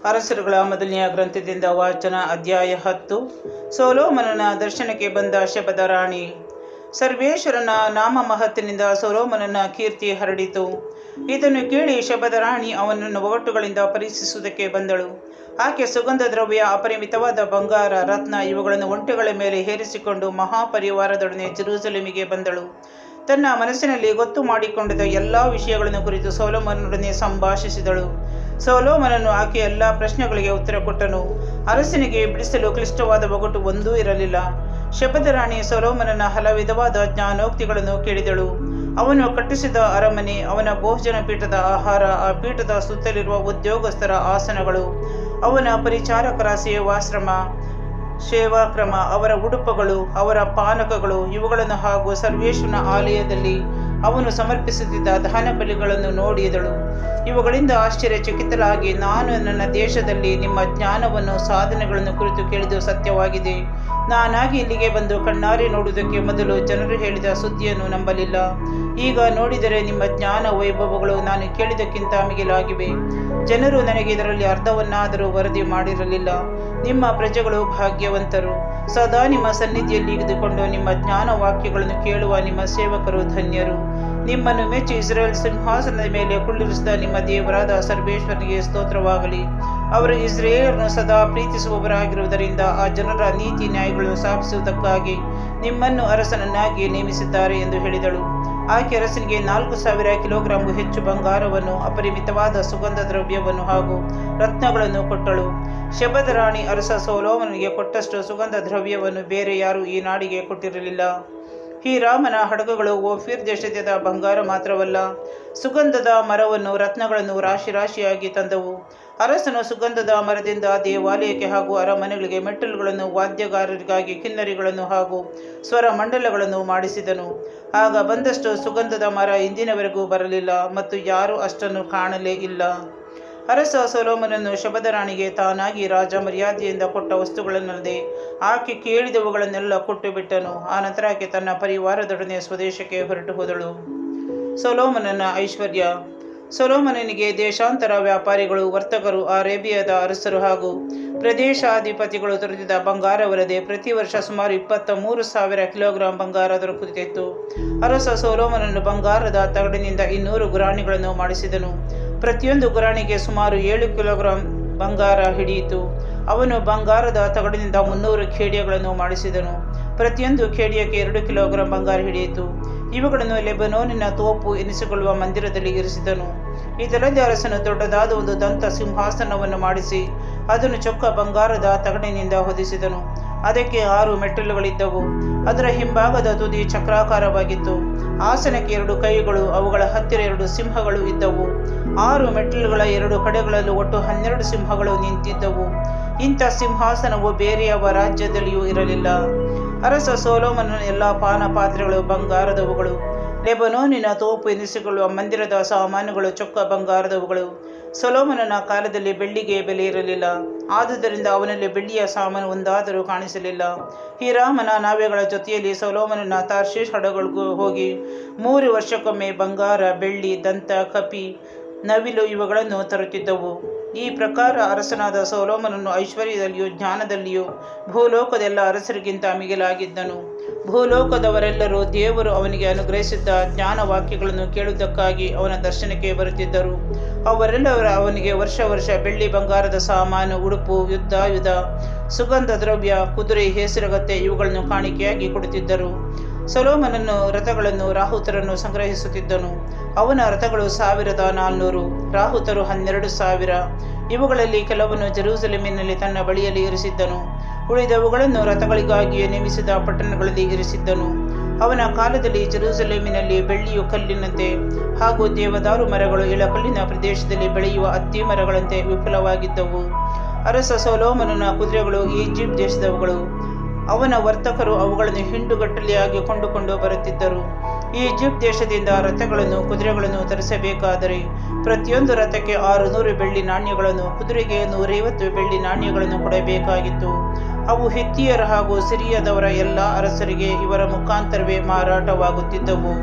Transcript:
ಅರಸರುಗಳ ಮೊದಲನೆಯ ಗ್ರಂಥದಿಂದ ವಾಚನ. ಅಧ್ಯಾಯ 10. ಸೊಲೊಮೋನನ ದರ್ಶನಕ್ಕೆ ಬಂದ ಶಬದ ರಾಣಿ. ಸರ್ವೇಶ್ವರನ ನಾಮ ಮಹತ್ತಿನಿಂದ ಸೊಲೊಮೋನನ ಕೀರ್ತಿ ಹರಡಿತು. ಇದನ್ನು ಕೇಳಿ ಶಬದ ರಾಣಿ ಅವನನ್ನು ಒಗಟುಗಳಿಂದ ಪರೀಕ್ಷಿಸುವುದಕ್ಕೆ ಬಂದಳು. ಆಕೆ ಸುಗಂಧ ದ್ರವ್ಯ, ಅಪರಿಮಿತವಾದ ಬಂಗಾರ, ರತ್ನ ಇವುಗಳನ್ನು ಒಂಟೆಗಳ ಮೇಲೆ ಹೇರಿಸಿಕೊಂಡು ಮಹಾಪರಿವಾರದೊಡನೆ ಜೆರೂಸಲೇಮಿಗೆ ಬಂದಳು. ತನ್ನ ಮನಸ್ಸಿನಲ್ಲಿ ಗೊತ್ತು ಮಾಡಿಕೊಂಡಿದ್ದ ಎಲ್ಲ ವಿಷಯಗಳನ್ನು ಕುರಿತು ಸೊಲೊಮೋನನೊಡನೆ ಸಂಭಾಷಿಸಿದಳು. ಸೊಲೊಮೋನನು ಆಕೆ ಎಲ್ಲ ಪ್ರಶ್ನೆಗಳಿಗೆ ಉತ್ತರ ಕೊಟ್ಟನು. ಅರಸನಿಗೆ ಬಿಡಿಸಲು ಕ್ಲಿಷ್ಟವಾದ ಒಗಟು ಒಂದೂ ಇರಲಿಲ್ಲ. ಶಬದ ರಾಣಿ ಸೊಲೊಮೋನನ ಹಲವಿಧವಾದ ಜ್ಞಾನೋಕ್ತಿಗಳನ್ನು ಕೇಳಿದಳು. ಅವನು ಕಟ್ಟಿಸಿದ ಅರಮನೆ, ಅವನ ಭೋಜನ ಪೀಠದ ಆಹಾರ, ಆ ಪೀಠದ ಸುತ್ತಲಿರುವ ಉದ್ಯೋಗಸ್ಥರ ಆಸನಗಳು, ಅವನ ಪರಿಚಾರಕರ ಸೇವಾಕ್ರಮ, ಅವರ ಉಡುಪುಗಳು, ಅವರ ಪಾನಕಗಳು ಇವುಗಳನ್ನು ಹಾಗೂ ಸರ್ವೇಶ್ವರನ ಆಲಯದಲ್ಲಿ ಅವನು ಸಮರ್ಪಿಸುತ್ತಿದ್ದ ದಹನ ಬಲಿಗಳನ್ನು ನೋಡಿದಳು. ಇವುಗಳಿಂದ ಆಶ್ಚರ್ಯಚಕಿತಳಾಗಿ, ನಾನು ನನ್ನ ದೇಶದಲ್ಲಿ ನಿಮ್ಮ ಜ್ಞಾನವನ್ನು ಸಾಧನೆಗಳನ್ನು ಕುರಿತು ಕೇಳಿದ್ದು ಸತ್ಯವಾಗಿದೆ. ನಾನಾಗಿ ಇಲ್ಲಿಗೆ ಬಂದು ಕಣ್ಣಾರೆ ನೋಡುವುದಕ್ಕೆ ಮೊದಲು ಜನರು ಹೇಳಿದ ಸುದ್ದಿಯನ್ನು ನಂಬಲಿಲ್ಲ. ಈಗ ನೋಡಿದರೆ ನಿಮ್ಮ ಜ್ಞಾನ ವೈಭವಗಳು ನಾನು ಕೇಳಿದ್ದಕ್ಕಿಂತ ಮಿಗಿಲಾಗಿವೆ. ಜನರು ನನಗೆ ಇದರಲ್ಲಿ ಅರ್ಧವನ್ನಾದರೂ ವರದಿ ಮಾಡಿರಲಿಲ್ಲ. ನಿಮ್ಮ ಪ್ರಜೆಗಳು ಭಾಗ್ಯವಂತರು. ಸದಾ ನಿಮ್ಮ ಸನ್ನಿಧಿಯಲ್ಲಿ ಇದ್ದುಕೊಂಡು ನಿಮ್ಮ ಜ್ಞಾನ ವಾಕ್ಯಗಳನ್ನು ಕೇಳುವ ನಿಮ್ಮ ಸೇವಕರು ಧನ್ಯರು. ನಿಮ್ಮನ್ನು ಮೆಚ್ಚಿ ಇಸ್ರೇಲ್ ಸಿಂಹಾಸನದ ಮೇಲೆ ಕುಳ್ಳಿರಿಸಿದ ನಿಮ್ಮ ದೇವರಾದ ಸರ್ವೇಶ್ವರನಿಗೆ ಸ್ತೋತ್ರವಾಗಲಿ. ಅವರು ಇಸ್ರೇಲರನ್ನು ಸದಾ ಪ್ರೀತಿಸುವವರಾಗಿರುವುದರಿಂದ ಆ ಜನರ ನೀತಿ ನ್ಯಾಯಗಳನ್ನು ಸ್ಥಾಪಿಸುವುದಕ್ಕಾಗಿ ನಿಮ್ಮನ್ನು ಅರಸನನ್ನಾಗಿ ನೇಮಿಸಿದ್ದಾರೆ ಎಂದು ಹೇಳಿದಳು. ಆಕೆ ಅರಸನಿಗೆ 4,000 ಕಿಲೋಗ್ರಾಂಗೂ ಹೆಚ್ಚು ಬಂಗಾರವನ್ನು, ಅಪರಿಮಿತವಾದ ಸುಗಂಧ ದ್ರವ್ಯವನ್ನು ಹಾಗೂ ರತ್ನಗಳನ್ನು ಕೊಟ್ಟಳು. ಶಬದ ರಾಣಿ ಅರಸ ಸೊಲೊಮೋನನಿಗೆ ಕೊಟ್ಟಷ್ಟು ಸುಗಂಧ ದ್ರವ್ಯವನ್ನು ಬೇರೆ ಯಾರೂ ಈ ನಾಡಿಗೆ ಕೊಟ್ಟಿರಲಿಲ್ಲ. ಹೀರಾಮನ ಹಡಗುಗಳು ಓಫೀರ್ ದೇಶದ ಬಂಗಾರ ಮಾತ್ರವಲ್ಲ, ಸುಗಂಧದ ಮರವನ್ನು, ರತ್ನಗಳನ್ನು ರಾಶಿ ರಾಶಿಯಾಗಿ ತಂದವು. ಅರಸನು ಸುಗಂಧದ ಮರದಿಂದ ದೇವಾಲಯಕ್ಕೆ ಹಾಗೂ ಅರಮನೆಗಳಿಗೆ ಮೆಟ್ಟಲುಗಳನ್ನು, ವಾದ್ಯಗಾರರಿಗಾಗಿ ಕಿನ್ನರಿಗಳನ್ನು ಹಾಗೂ ಸ್ವರ ಮಂಡಲಗಳನ್ನು ಮಾಡಿಸಿದನು. ಆಗ ಬಂದಷ್ಟು ಸುಗಂಧದ ಮರ ಇಂದಿನವರೆಗೂ ಬರಲಿಲ್ಲ ಮತ್ತು ಯಾರೂ ಅಷ್ಟನ್ನು ಕಾಣಲೇ ಇಲ್ಲ. ಅರಸ ಸೊಲೊಮೋನನು ಶಬದ ರಾಣಿಗೆ ತಾನಾಗಿ ರಾಜ ಮರ್ಯಾದೆಯಿಂದ ಕೊಟ್ಟ ವಸ್ತುಗಳನ್ನಲ್ಲದೆ ಆಕೆ ಕೇಳಿದವುಗಳನ್ನೆಲ್ಲ ಕೊಟ್ಟು ಬಿಟ್ಟನು. ಆನಂತರ ಆಕೆ ತನ್ನ ಪರಿವಾರದೊಡನೆ ಸ್ವದೇಶಕ್ಕೆ ಹೊರಟು ಹೋದಳು. ಸೊಲೊಮೋನನ ಐಶ್ವರ್ಯ. ಸೊಲೊಮೋನನಿಗೆ ದೇಶಾಂತರ ವ್ಯಾಪಾರಿಗಳು, ವರ್ತಕರು, ಅರೇಬಿಯಾದ ಅರಸರು ಹಾಗೂ ಪ್ರದೇಶಾಧಿಪತಿಗಳು ತರುತ್ತಿದ್ದ ಬಂಗಾರವಲ್ಲದೆ ಪ್ರತಿ ವರ್ಷ ಸುಮಾರು 23,000 ಕಿಲೋಗ್ರಾಂ ಬಂಗಾರ ದೊರಕುತ್ತಿತ್ತು. ಅರಸ ಸೊಲೊಮೋನನು ಬಂಗಾರದ ತಗಡಿನಿಂದ 200 ಗುರಾಣಿಗಳನ್ನು ಮಾಡಿಸಿದನು. ಪ್ರತಿಯೊಂದು ಗುರಾಣಿಗೆ ಸುಮಾರು 7 ಕಿಲೋಗ್ರಾಂ ಬಂಗಾರ ಹಿಡಿಯಿತು. ಅವನು ಬಂಗಾರದ ತಗಡಿನಿಂದ 300 ಖೇಡ್ಯಗಳನ್ನು ಮಾಡಿಸಿದನು. ಪ್ರತಿಯೊಂದು ಖೇಡ್ಯಕ್ಕೆ 2 ಕಿಲೋಗ್ರಾಂ ಬಂಗಾರ ಹಿಡಿಯಿತು. ಇವುಗಳನ್ನು ಲೆಬನೋನಿನ ತೋಪು ಎನಿಸಿಕೊಳ್ಳುವ ಮಂದಿರದಲ್ಲಿ ಇರಿಸಿದನು. ಇದಲ್ಲದೆ ಅರಸನು ದೊಡ್ಡದಾದ ಒಂದು ದಂತ ಸಿಂಹಾಸನವನ್ನು ಮಾಡಿಸಿ ಅದನ್ನು ಚೊಕ್ಕ ಬಂಗಾರದ ತಗಡಿನಿಂದ ಹೊದಿಸಿದನು. ಅದಕ್ಕೆ 6 ಮೆಟ್ಟಲುಗಳಿದ್ದವು. ಅದರ ಹಿಂಭಾಗದ ತುದಿ ಚಕ್ರಾಕಾರವಾಗಿತ್ತು. ಆಸನಕ್ಕೆ 2 ಕೈಗಳು, ಅವುಗಳ ಹತ್ತಿರ 2 ಸಿಂಹಗಳು ಇದ್ದವು. 6 ಮೆಟ್ಟಲುಗಳ 2 ಕಡೆಗಳಲ್ಲೂ ಒಟ್ಟು 12 ಸಿಂಹಗಳು ನಿಂತಿದ್ದವು. ಇಂಥ ಸಿಂಹಾಸನವು ಬೇರೆ ಯಾವ ರಾಜ್ಯದಲ್ಲಿಯೂ ಇರಲಿಲ್ಲ. ಅರಸ ಸೊಲೊಮೋನನ ಎಲ್ಲ ಪಾನ ಪಾತ್ರೆಗಳು ಬಂಗಾರದವುಗಳು. ಲೆಬನೋನಿನ ತೋಪು ಎನಿಸಿಕೊಳ್ಳುವ ಮಂದಿರದ ಸಾಮಾನುಗಳು ಚೊಕ್ಕ ಬಂಗಾರದವುಗಳು. ಸೊಲೊಮೋನನ ಕಾಲದಲ್ಲಿ ಬೆಳ್ಳಿಗೆ ಬೆಲೆ ಇರಲಿಲ್ಲ. ಆದುದರಿಂದ ಅವನಲ್ಲಿ ಬೆಳ್ಳಿಯ ಸಾಮಾನು ಒಂದಾದರೂ ಕಾಣಿಸಲಿಲ್ಲ. ಹೀರಾಮನ ನಾವೆಗಳ ಜೊತೆಯಲ್ಲಿ ಸೊಲೊಮೋನನ ತಾರ್ಷೀಷ್ ಹಡಗುಗಳಿಗೂ ಹೋಗಿ 3 ವರ್ಷಕ್ಕೊಮ್ಮೆ ಬಂಗಾರ, ಬೆಳ್ಳಿ, ದಂತ, ಕಪಿ, ನವಿಲು ಇವುಗಳನ್ನು ತರುತ್ತಿದ್ದವು. ಈ ಪ್ರಕಾರ ಅರಸನಾದ ಸೊಲೊಮೋನನು ಐಶ್ವರ್ಯದಲ್ಲಿಯೂ ಜ್ಞಾನದಲ್ಲಿಯೂ ಭೂಲೋಕದೆಲ್ಲ ಅರಸರಿಗಿಂತ ಮಿಗಿಲಾಗಿದ್ದನು. ಭೂಲೋಕದವರೆಲ್ಲರೂ ದೇವರು ಅವನಿಗೆ ಅನುಗ್ರಹಿಸಿದ್ದ ಜ್ಞಾನ ವಾಕ್ಯಗಳನ್ನು ಕೇಳುವುದಕ್ಕಾಗಿ ಅವನ ದರ್ಶನಕ್ಕೆ ಬರುತ್ತಿದ್ದರು. ಅವರೆಲ್ಲರೂ ಅವನಿಗೆ ವರ್ಷ ಬೆಳ್ಳಿ ಬಂಗಾರದ ಸಾಮಾನು, ಉಡುಪು, ಯುದ್ಧಾಯುಧ, ಸುಗಂಧ ದ್ರವ್ಯ, ಕುದುರೆ, ಹೇಸರಗತ್ತೆ ಇವುಗಳನ್ನು ಕಾಣಿಕೆಯಾಗಿ ಕೊಡುತ್ತಿದ್ದರು. ಸೊಲೊಮೋನನು ರಥಗಳನ್ನು, ರಾಹುತರನ್ನು ಸಂಗ್ರಹಿಸುತ್ತಿದ್ದನು. ಅವನ ರಥಗಳು 1,400, ರಾಹುತರು 12,000. ಇವುಗಳಲ್ಲಿ ಕೆಲವನ್ನು ಜೆರೂಸಲೇಮಿನಲ್ಲಿ ತನ್ನ ಬಳಿಯಲ್ಲಿ ಇರಿಸಿದ್ದನು. ಉಳಿದವುಗಳನ್ನು ರಥಗಳಿಗಾಗಿಯೇ ನೇಮಿಸಿದ ಪಟ್ಟಣಗಳಲ್ಲಿ ಇರಿಸಿದ್ದನು. ಅವನ ಕಾಲದಲ್ಲಿ ಜೆರೂಸಲೇಮಿನಲ್ಲಿ ಬೆಳ್ಳಿಯು ಕಲ್ಲಿನಂತೆ ಹಾಗೂ ದೇವದಾರು ಮರಗಳು ಇಳಕಲ್ಲಿನ ಪ್ರದೇಶದಲ್ಲಿ ಬೆಳೆಯುವ ಅತ್ತಿ ಮರಗಳಂತೆ ವಿಪುಲವಾಗಿದ್ದವು. ಅರಸ ಸೊಲೊಮೋನನ ಕುದುರೆಗಳು ಈಜಿಪ್ಟ್ ದೇಶದವುಗಳು. ಅವನ ವರ್ತಕರು ಅವುಗಳನ್ನು ಹಿಂಡುಗಟ್ಟಲೆಯಾಗಿ ಕೊಂಡುಕೊಂಡು ಬರುತ್ತಿದ್ದರು. ಈಜಿಪ್ಟ್ ದೇಶದಿಂದ ರಥಗಳನ್ನು, ಕುದುರೆಗಳನ್ನು ತರಿಸಬೇಕಾದರೆ ಪ್ರತಿಯೊಂದು ರಥಕ್ಕೆ 600 ಬೆಳ್ಳಿ ನಾಣ್ಯಗಳನ್ನು, ಕುದುರೆಗೆ 150 ಬೆಳ್ಳಿ ನಾಣ್ಯಗಳನ್ನು ಕೊಡಬೇಕಾಗಿತ್ತು. ಅವು ಹಿತ್ತಿಯರ ಹಾಗೂ ಸಿರಿಯದವರ ಎಲ್ಲ ಅರಸರಿಗೆ ಇವರ ಮುಖಾಂತರವೇ ಮಾರಾಟವಾಗುತ್ತಿದ್ದವು.